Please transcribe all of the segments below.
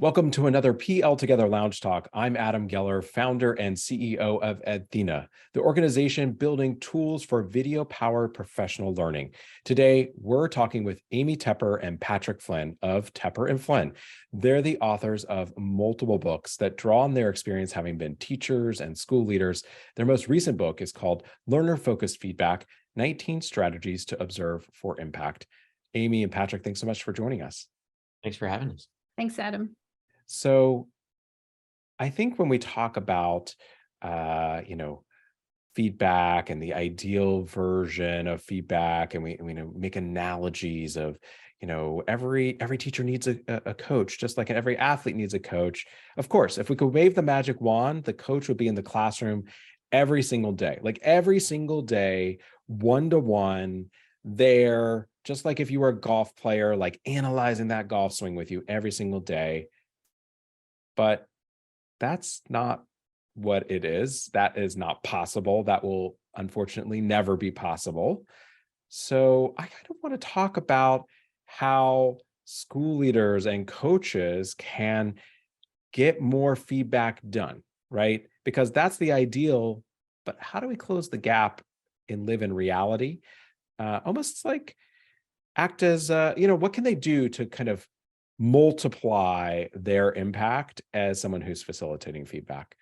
Welcome to another PL Together Lounge Talk. I'm Adam Geller, founder and CEO of Edthena, the organization building tools for video-powered professional learning. Today, we're talking with Amy Tepper and Patrick Flynn of Tepper and Flynn. They're the authors of multiple books that draw on their experience having been teachers and school leaders. Their most recent book is called Learner-Focused Feedback, 19 Strategies to Observe for Impact. Amy and Patrick, thanks so much for joining us. Thanks for having us. Thanks, Adam. So I think when we talk about, feedback and the ideal version of feedback, and we make analogies of, every teacher needs a coach, just like every athlete needs a coach. Of course, if we could wave the magic wand, the coach would be in the classroom every single day, one-to-one, there, just like if you were a golf player, like analyzing that golf swing with you every single day. But that's not what it is. That is not possible. That will unfortunately never be possible. So I kind of want to talk about how school leaders and coaches can get more feedback done, right? Because that's the ideal, but how do we close the gap and live in reality? Almost like act as, what can they do to kind of multiply their impact as someone who's facilitating feedback?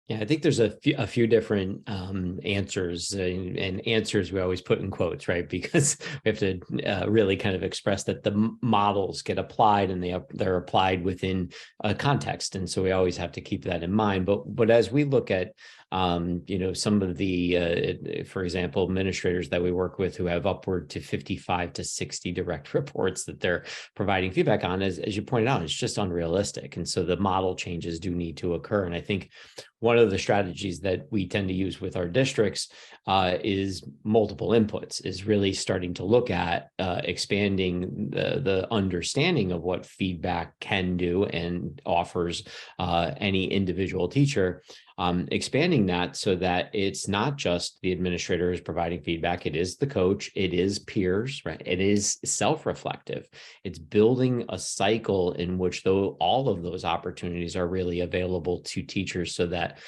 Yeah, I think there's a few different answers, and answers we always put in quotes, right? Because we have to really kind of express that the models get applied and they're applied within a context, and so we always have to keep that in mind. But as we look at some of the, for example, administrators that we work with who have upward to 55 to 60 direct reports that they're providing feedback on, as you pointed out, it's just unrealistic. And so the model changes do need to occur. And I think one of the strategies that we tend to use with our districts is multiple inputs, is really starting to look at expanding the understanding of what feedback can do and offers any individual teacher. Expanding that so that it's not just the administrator is providing feedback, it is the coach, it is peers, right? It is self-reflective. It's building a cycle in which all of those opportunities are really available to teachers so that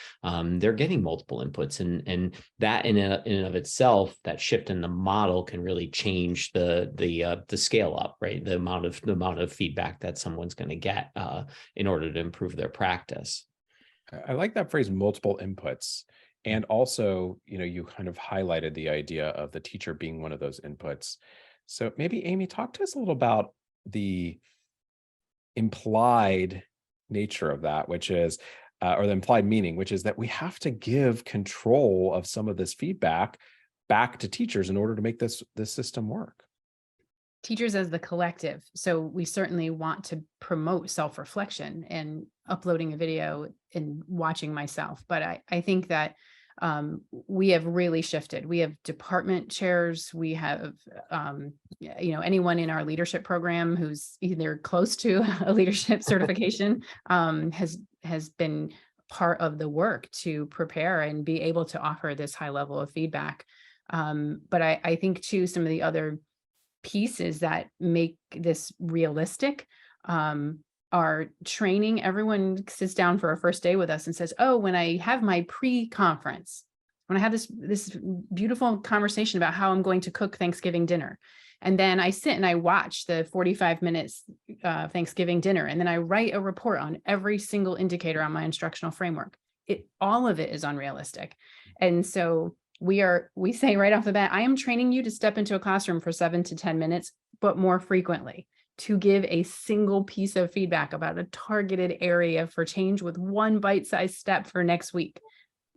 they're getting multiple inputs. And that in and of itself, that shift in the model can really change the scale up, right? The amount of feedback that someone's going to get in order to improve their practice. I like that phrase, multiple inputs. And also, you kind of highlighted the idea of the teacher being one of those inputs. So maybe, Amy, talk to us a little about the implied nature of that, which is, or the implied meaning, which is that we have to give control of some of this feedback back to teachers in order to make this system work. Teachers as the collective. So we certainly want to promote self-reflection and uploading a video and watching myself. But I think that we have really shifted. We have department chairs. We have, anyone in our leadership program who's either close to a leadership certification has been part of the work to prepare and be able to offer this high level of feedback. But I think too, some of the other pieces that make this realistic are training. Everyone sits down for a first day with us and says, oh, when I have my pre-conference, when I have this beautiful conversation about how I'm going to cook Thanksgiving dinner, and then I sit and I watch the 45 minutes Thanksgiving dinner, and then I write a report on every single indicator on my instructional framework. All of it is unrealistic. And so we say right off the bat, I am training you to step into a classroom for 7 to 10 minutes, but more frequently, to give a single piece of feedback about a targeted area for change with one bite-sized step for next week.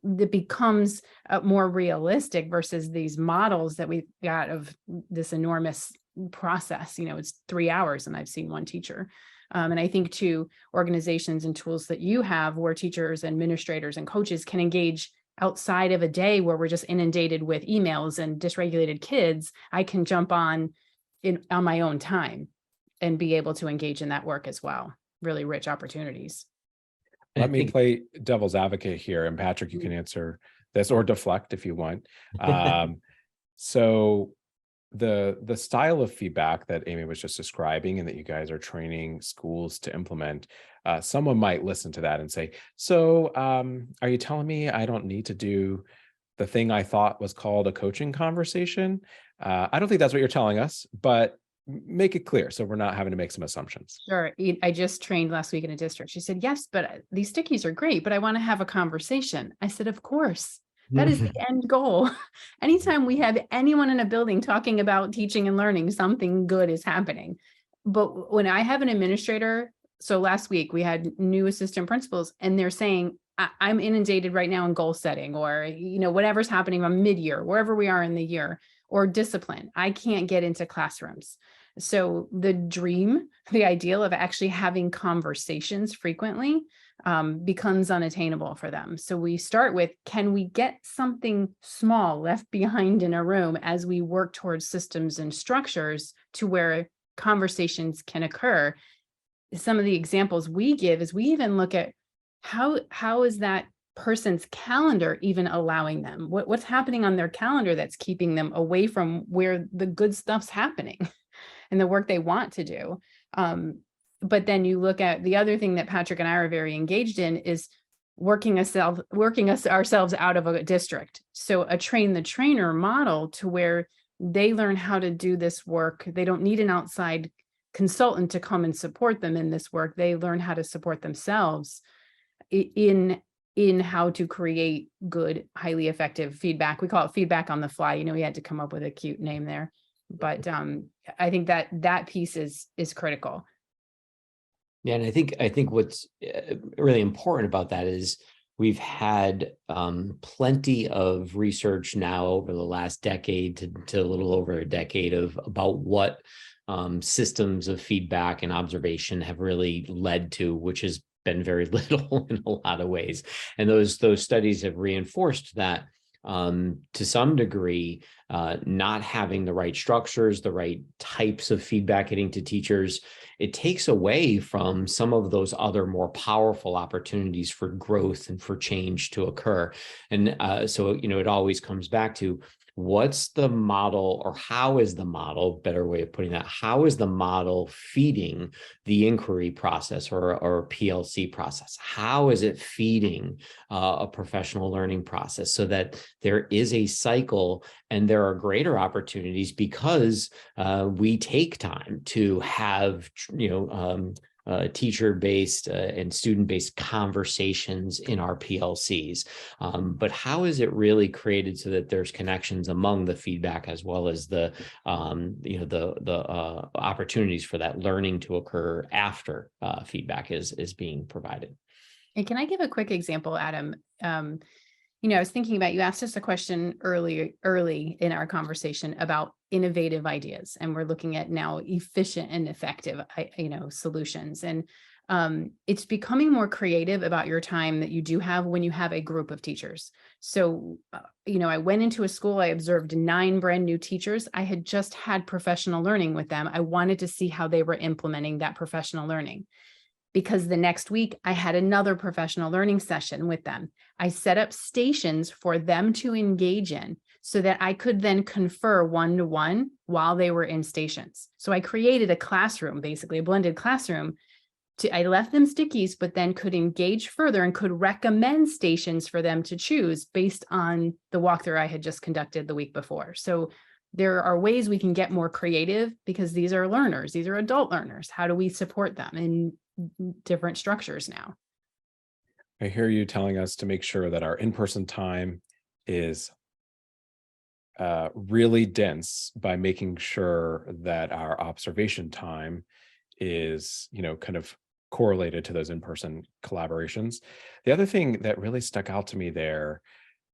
That becomes more realistic versus these models that we got of this enormous process. It's 3 hours and I've seen one teacher. And I think too, organizations and tools that you have where teachers, administrators, and coaches can engage outside of a day where we're just inundated with emails and dysregulated kids, I can jump on my own time and be able to engage in that work as well. Really rich opportunities. Let me play devil's advocate here, and Patrick, you can answer this or deflect if you want. So the style of feedback that Amy was just describing and that you guys are training schools to implement, someone might listen to that and say, so are you telling me I don't need to do the thing I thought was called a coaching conversation? I don't think that's what you're telling us, but make it clear so we're not having to make some assumptions. Sure. I just trained last week in a district. She said, yes, but these stickies are great, but I want to have a conversation. I said, of course. That is the end goal. Anytime we have anyone in a building talking about teaching and learning, something good is happening. But when I have an administrator, so last week we had new assistant principals and they're saying, I'm inundated right now in goal setting, or, whatever's happening on mid-year, wherever we are in the year, or discipline. I can't get into classrooms. So the dream, the ideal of actually having conversations frequently becomes unattainable for them. So we start with, can we get something small left behind in a room as we work towards systems and structures to where conversations can occur? Some of the examples we give is we even look at how is that person's calendar even allowing them? What's happening on their calendar that's keeping them away from where the good stuff's happening and the work they want to do? But then you look at the other thing that Patrick and I are very engaged in is working ourselves out of a district. So a train the trainer model to where they learn how to do this work. They don't need an outside consultant to come and support them in this work. They learn how to support themselves in how to create good, highly effective feedback. We call it feedback on the fly. We had to come up with a cute name there, but I think that piece is critical. Yeah, and I think what's really important about that is we've had plenty of research now over the last decade to a little over a decade about what systems of feedback and observation have really led to, which has been very little in a lot of ways. And those studies have reinforced that to some degree, not having the right structures, the right types of feedback getting to teachers, it takes away from some of those other more powerful opportunities for growth and for change to occur. And so, it always comes back to what's the model, or how is the model, better way of putting that, how is the model feeding the inquiry process or PLC process? How is it feeding a professional learning process so that there is a cycle and there are greater opportunities because we take time to have, teacher-based and student-based conversations in our PLCs. But how is it really created so that there's connections among the feedback as well as the opportunities for that learning to occur after feedback is being provided? And can I give a quick example, Adam? I was thinking about, you asked us a question early in our conversation about innovative ideas, and we're looking at now efficient and effective, solutions. And it's becoming more creative about your time that you do have when you have a group of teachers. So, I went into a school, I observed 9 brand new teachers. I had just had professional learning with them. I wanted to see how they were implementing that professional learning, because the next week I had another professional learning session with them. I set up stations for them to engage in so that I could then confer one-to-one while they were in stations. So I created a classroom, basically a blended classroom. I left them stickies, but then could engage further and could recommend stations for them to choose based on the walkthrough I had just conducted the week before. So there are ways we can get more creative because these are learners, these are adult learners. How do we support them in different structures now? I hear you telling us to make sure that our in-person time is really dense by making sure that our observation time is, kind of correlated to those in-person collaborations. The other thing that really stuck out to me there,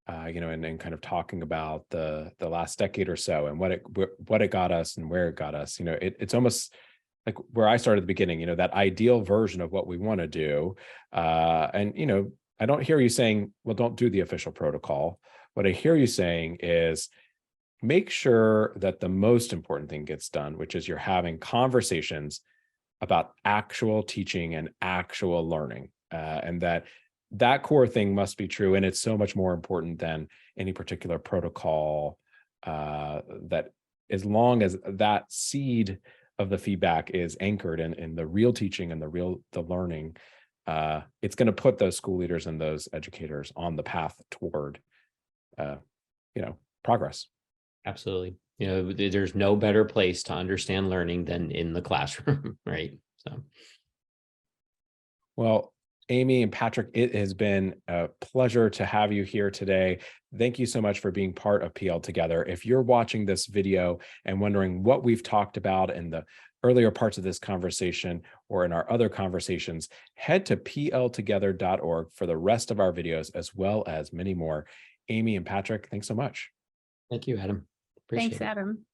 and kind of talking about the last decade or so and what it got us and where it got us, it's almost like where I started at the beginning, that ideal version of what we want to do. And I don't hear you saying, well, don't do the official protocol. What I hear you saying is make sure that the most important thing gets done, which is you're having conversations about actual teaching and actual learning, and that core thing must be true. And it's so much more important than any particular protocol that as long as that seed of the feedback is anchored in the real teaching and the learning, it's going to put those school leaders and those educators on the path toward, progress. Absolutely. There's no better place to understand learning than in the classroom, right? So, Well, Amy and Patrick, it has been a pleasure to have you here today. Thank you so much for being part of PL Together. If you're watching this video and wondering what we've talked about in the earlier parts of this conversation or in our other conversations, head to pltogether.org for the rest of our videos, as well as many more. Amy and Patrick, thanks so much. thank you, Adam. Appreciate Thanks, it. Adam.